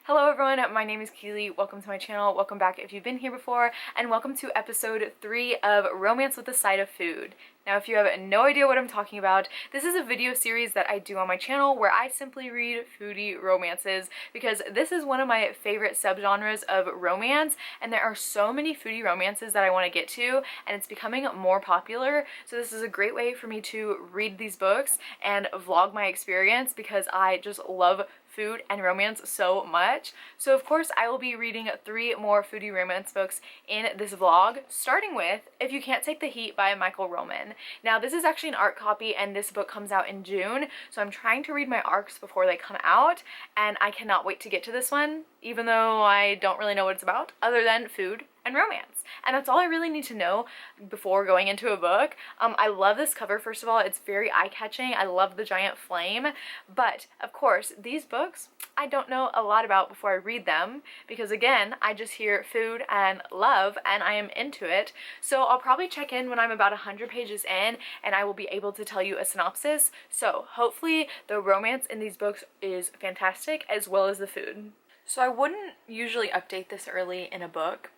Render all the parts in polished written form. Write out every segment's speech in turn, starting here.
Hello everyone, my name is Keely. Welcome to my channel. Welcome back if you've been here before, and welcome to episode 3 of Romance with a Side of Food. Now, if you have no idea what I'm talking about, this is a video series that I do on my channel where I simply read foodie romances because this is one of my favorite subgenres of romance, and there are so many foodie romances that I want to get to, and it's becoming more popular. So this is a great way for me to read these books and vlog my experience because I just love food and romance so much. So of course I will be reading 3 more foodie romance books in this vlog, starting with If You Can't Take the Heat by Michael Roman. Now this is actually an ARC copy and this book comes out in June, so I'm trying to read my ARCs before they come out, and I cannot wait to get to this one, even though I don't really know what it's about other than food and romance. And that's all I really need to know before going into a book. I love this cover, first of all. It's very eye-catching. I love the giant flame. But, of course, these books I don't know a lot about before I read them because, again, I just hear food and love and I am into it. So I'll probably check in when I'm about 100 pages in and I will be able to tell you a synopsis. So hopefully the romance in these books is fantastic as well as the food. So I wouldn't usually update this early in a book,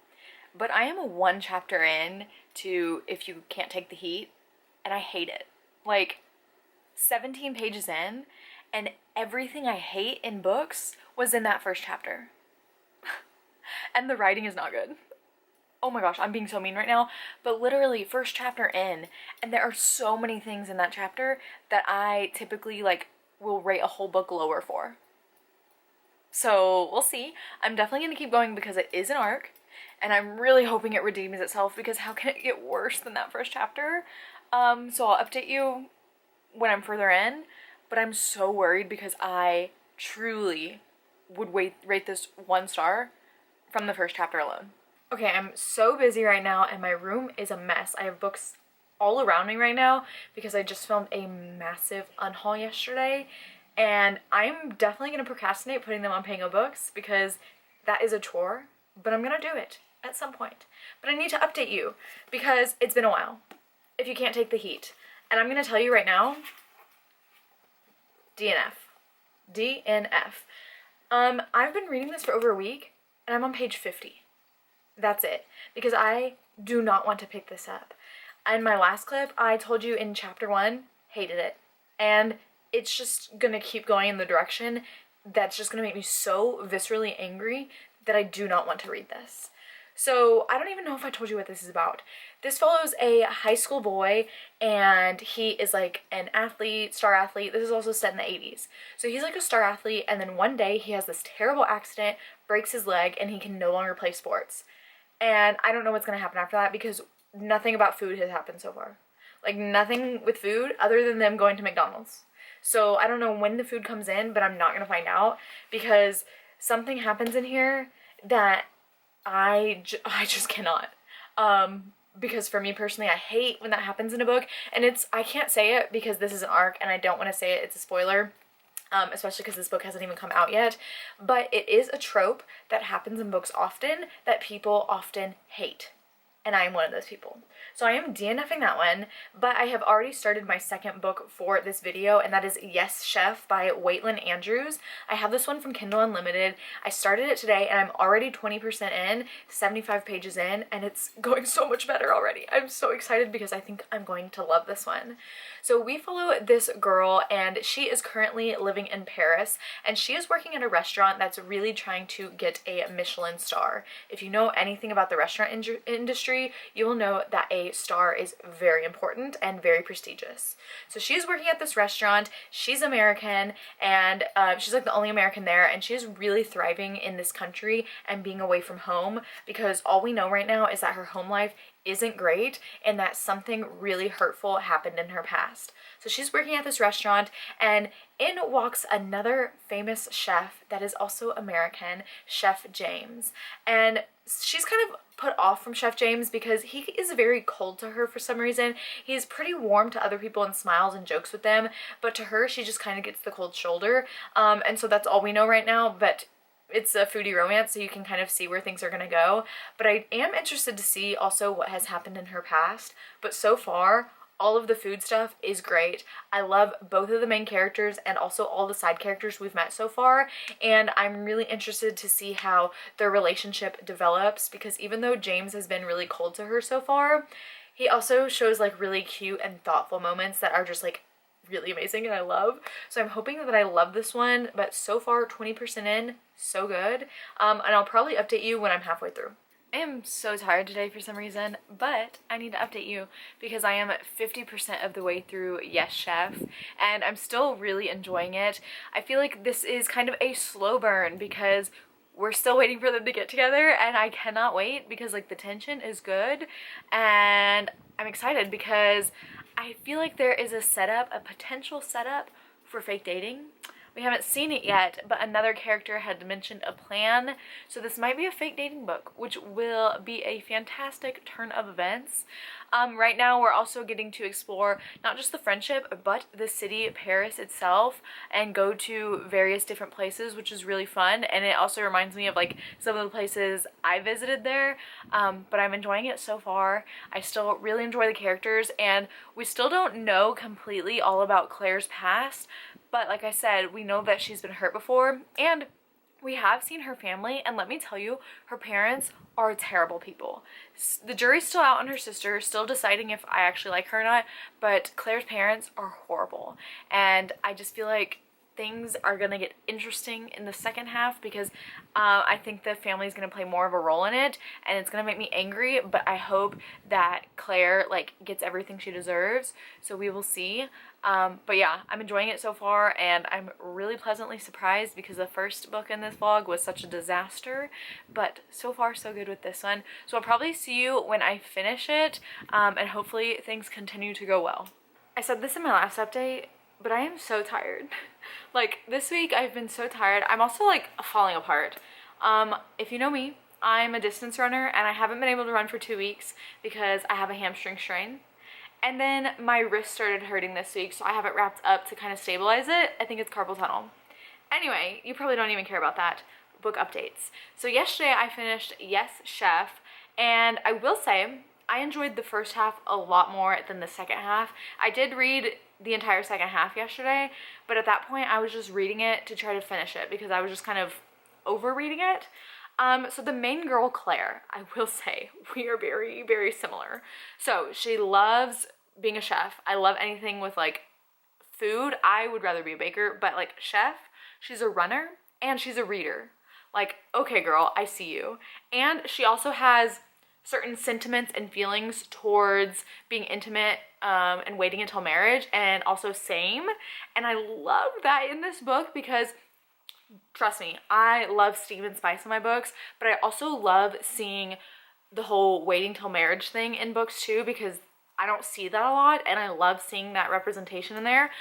but I am 1 chapter in to If You Can't Take the Heat, and I hate it. Like, 17 pages in, and everything I hate in books was in that first chapter. And the writing is not good. Oh my gosh, I'm being so mean right now, but literally first chapter in, and there are so many things in that chapter that I typically, will rate a whole book lower for. So, we'll see. I'm definitely going to keep going because it is an arc. And I'm really hoping it redeems itself because how can it get worse than that first chapter? So I'll update you when I'm further in, but I'm so worried because I truly would rate this 1 star from the first chapter alone. Okay, I'm so busy right now and my room is a mess. I have books all around me right now because I just filmed a massive unhaul yesterday, and I'm definitely going to procrastinate putting them on Pango Books because that is a chore. But I'm gonna do it at some point. But I need to update you because it's been a while. If You Can't Take the Heat. And I'm gonna tell you right now, DNF. DNF. I've been reading this for over a week and I'm on page 50. That's it. Because I do not want to pick this up. In my last clip, I told you in chapter 1, hated it. And it's just gonna keep going in the direction that's just gonna make me so viscerally angry that I do not want to read this. So I don't even know if I told you what this is about. This follows a high school boy and he is like an athlete, star athlete. This is also set in the 80s. So he's like a star athlete, and then one day he has this terrible accident, breaks his leg, and he can no longer play sports. And I don't know what's gonna happen after that because nothing about food has happened so far. Like nothing with food other than them going to McDonald's. So I don't know when the food comes in, but I'm not gonna find out because something happens in here that I just cannot. Because for me personally, I hate when that happens in a book, and I can't say it because this is an arc and I don't want to say it, it's a spoiler, especially because this book hasn't even come out yet, but it is a trope that happens in books often that people often hate. And I am one of those people. So I am DNFing that one, but I have already started my second book for this video, and that is Yes Chef by Waitlin Andrews. I have this one from Kindle Unlimited. I started it today and I'm already 20% in, 75 pages in, and it's going so much better already. I'm so excited because I think I'm going to love this one. So we follow this girl and she is currently living in Paris, and she is working at a restaurant that's really trying to get a Michelin star. If you know anything about the restaurant industry, you will know that a star is very important and very prestigious. So she's working at this restaurant. She's American, and she's like the only American there, and she's really thriving in this country and being away from home because all we know right now is that her home life isn't great and that something really hurtful happened in her past. So she's working at this restaurant, and in walks another famous chef that is also American, Chef James. And she's kind of put off from Chef James because he is very cold to her for some reason. He's pretty warm to other people and smiles and jokes with them, but to her she just kind of gets the cold shoulder. And so that's all we know right now, but it's a foodie romance, so you can kind of see where things are gonna go. But I am interested to see also what has happened in her past, but so far All of the food stuff is great. I love both of the main characters and also all the side characters we've met so far, and I'm really interested to see how their relationship develops, because even though James has been really cold to her so far, he also shows like really cute and thoughtful moments that are just like really amazing and I love. So I'm hoping that I love this one, but so far 20% in, so good. And I'll probably update you when I'm halfway through. I am so tired today for some reason, but I need to update you because I am 50% of the way through Yes Chef, and I'm still really enjoying it. I feel like this is kind of a slow burn because we're still waiting for them to get together, and I cannot wait because like the tension is good, and I'm excited because I feel like there is a setup, a potential setup for fake dating. We haven't seen it yet, but another character had mentioned a plan, so this might be a fake dating book, which will be a fantastic turn of events. Right now we're also getting to explore not just the friendship, but the city, Paris itself, and go to various different places, which is really fun, and it also reminds me of like some of the places I visited there, but I'm enjoying it so far. I still really enjoy the characters, and we still don't know completely all about Claire's past, but like I said, we know that she's been hurt before, and we have seen her family, and let me tell you, her parents are terrible people. The jury's still out on her sister, still deciding if I actually like her or not, but Claire's parents are horrible, and I just feel like things are gonna get interesting in the second half because I think the family is gonna play more of a role in it, and it's gonna make me angry, but I hope that Claire like gets everything she deserves, so we will see. But yeah, I'm enjoying it so far, and I'm really pleasantly surprised because the first book in this vlog was such a disaster, but so far so good with this one. So I'll probably see you when I finish it, and hopefully things continue to go well. I said this in my last update, but I am so tired. Like this week I've been so tired. I'm also like falling apart. If you know me, I'm a distance runner, and I haven't been able to run for 2 weeks because I have a hamstring strain. And then my wrist started hurting this week, so I have it wrapped up to kind of stabilize it. I think it's carpal tunnel. Anyway, you probably don't even care about that. Book updates. So yesterday I finished Yes Chef, and I will say I enjoyed the first half a lot more than the second half. I did read the entire second half yesterday, but at that point I was just reading it to try to finish it because I was just kind of over reading it. So the main girl, Claire, I will say we are very, very similar. So she loves being a chef. I love anything with like food. I would rather be a baker, but like chef, she's a runner and she's a reader. Like, okay girl, I see you. And she also has certain sentiments and feelings towards being intimate and waiting until marriage, and also same. And I love that in this book because trust me, I love steam and spice in my books, but I also love seeing the whole waiting till marriage thing in books too, because I don't see that a lot, and I love seeing that representation in there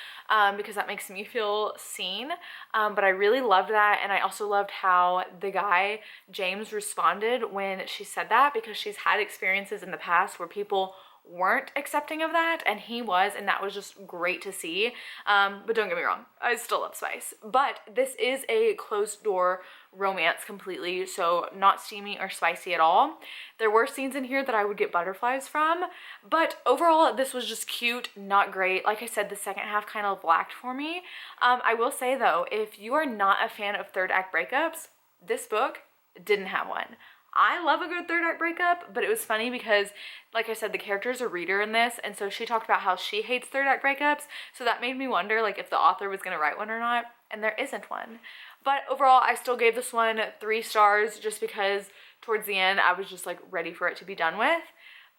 because that makes me feel seen. But I really loved that, and I also loved how the guy, James, responded when she said that, because she's had experiences in the past where people weren't accepting of that, and he was, and that was just great to see. But don't get me wrong, I still love spice. But this is a closed door romance completely, so not steamy or spicy at all. There were scenes in here that I would get butterflies from, but overall this was just cute, not great. Like I said, the second half kind of lacked for me. I will say though, if you are not a fan of third act breakups, this book didn't have one. I love a good third act breakup, but it was funny because, like I said, the character's a reader in this, and so she talked about how she hates third act breakups, so that made me wonder like if the author was gonna write one or not, and there isn't one. But overall, I still gave this one 3 stars just because towards the end, I was just like ready for it to be done with.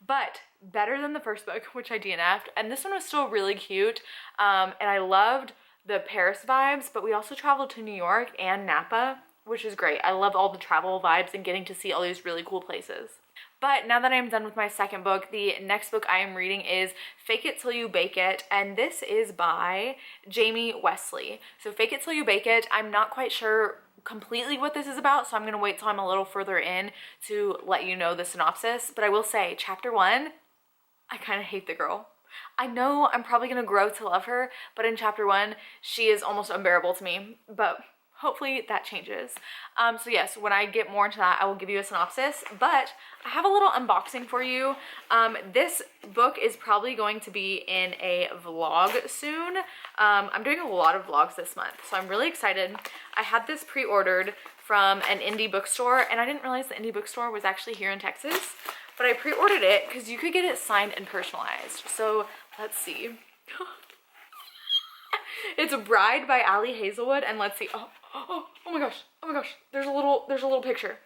But better than the first book, which I DNF'd, and this one was still really cute, and I loved the Paris vibes, but we also traveled to New York and Napa, which is great. I love all the travel vibes and getting to see all these really cool places. But now that I'm done with my second book, the next book I am reading is Fake It Till You Bake It, and this is by Jamie Wesley. So Fake It Till You Bake It, I'm not quite sure completely what this is about, so I'm gonna wait till I'm a little further in to let you know the synopsis. But I will say, chapter 1, I kind of hate the girl. I know I'm probably gonna grow to love her, but in chapter 1, she is almost unbearable to me. But hopefully that changes. So yes, when I get more into that, I will give you a synopsis, but I have a little unboxing for you. This book is probably going to be in a vlog soon. I'm doing a lot of vlogs this month, so I'm really excited. I had this pre-ordered from an indie bookstore, and I didn't realize the indie bookstore was actually here in Texas, but I pre-ordered it because you could get it signed and personalized. So let's see. It's Bride by Ali Hazelwood, and let's see. Oh my gosh, there's a little picture.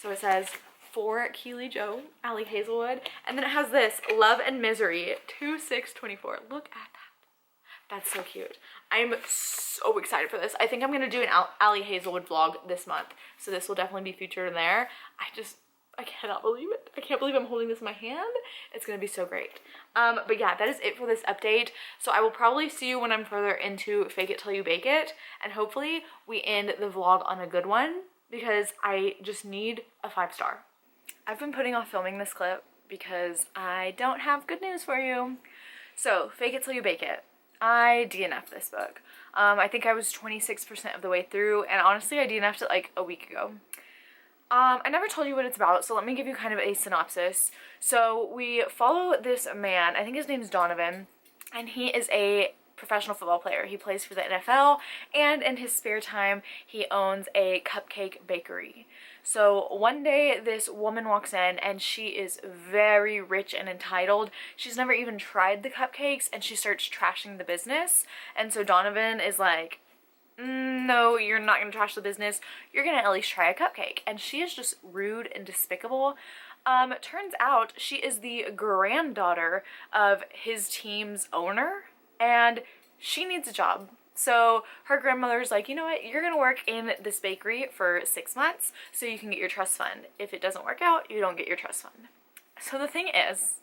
So it says, for Keeley Joe, Ali Hazelwood, and then it has this, Love and Misery, 2/6/24. Look at that. That's so cute. I'm so excited for this. I think I'm gonna do an Ali Hazelwood vlog this month, so this will definitely be featured in there. I cannot believe it. I can't believe I'm holding this in my hand. It's gonna be so great. But yeah, that is it for this update. So I will probably see you when I'm further into Fake It Till You Bake It, and hopefully we end the vlog on a good one, because I just need a 5-star. I've been putting off filming this clip because I don't have good news for you. So, Fake It Till You Bake It. I DNF'd this book. I think I was 26% of the way through, and honestly I DNF'd it like a week ago. I never told you what it's about, so let me give you kind of a synopsis. So we follow this man, I think his name's Donovan, and he is a professional football player. He plays for the NFL, and in his spare time, he owns a cupcake bakery. So one day, this woman walks in, and she is very rich and entitled. She's never even tried the cupcakes, and she starts trashing the business. And so Donovan is like, no, you're not gonna trash the business. You're gonna at least try a cupcake. And she is just rude and despicable. Turns out she is the granddaughter of his team's owner, and she needs a job. So her grandmother's like, you know what, you're gonna work in this bakery for 6 months so you can get your trust fund. If it doesn't work out, you don't get your trust fund. So the thing is,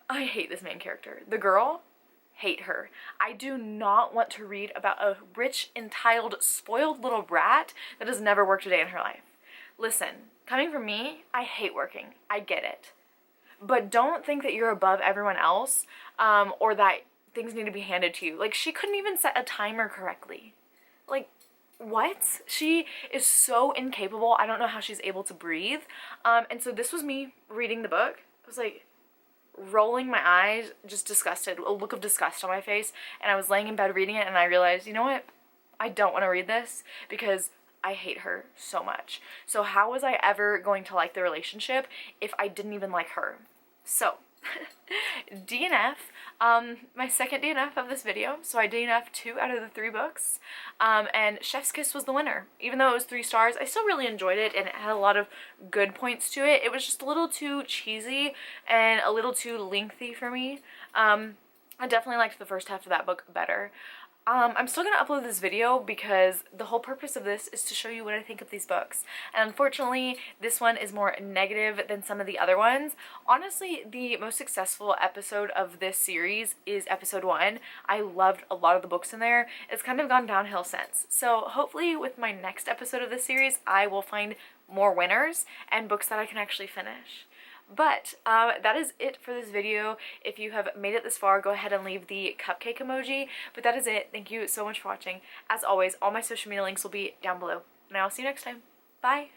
I hate this main character. The girl, hate her. I do not want to read about a rich, entitled, spoiled little brat that has never worked a day in her life. Listen, coming from me, I hate working. I get it. But don't think that you're above everyone else, or that things need to be handed to you. Like, she couldn't even set a timer correctly. Like, what? She is so incapable. I don't know how she's able to breathe. And so this was me reading the book. I was like, rolling my eyes, just disgusted, a look of disgust on my face, and I was laying in bed reading it, and I realized, you know what, I don't want to read this because I hate her so much. So how was I ever going to like the relationship if I didn't even like her? So DNF, my second DNF of this video. So I DNF'd 2 out of the 3 books, and Chef's Kiss was the winner. Even though it was 3 stars, I still really enjoyed it, and it had a lot of good points to it. It was just a little too cheesy and a little too lengthy for me. I definitely liked the first half of that book better. I'm still going to upload this video because the whole purpose of this is to show you what I think of these books. And unfortunately, this one is more negative than some of the other ones. Honestly, the most successful episode of this series is episode 1. I loved a lot of the books in there. It's kind of gone downhill since. So hopefully with my next episode of this series, I will find more winners and books that I can actually finish. But that is it for this video. If you have made it this far, go ahead and leave the cupcake emoji. But that is it. Thank you so much for watching. As always, all my social media links will be down below. And I will see you next time. Bye!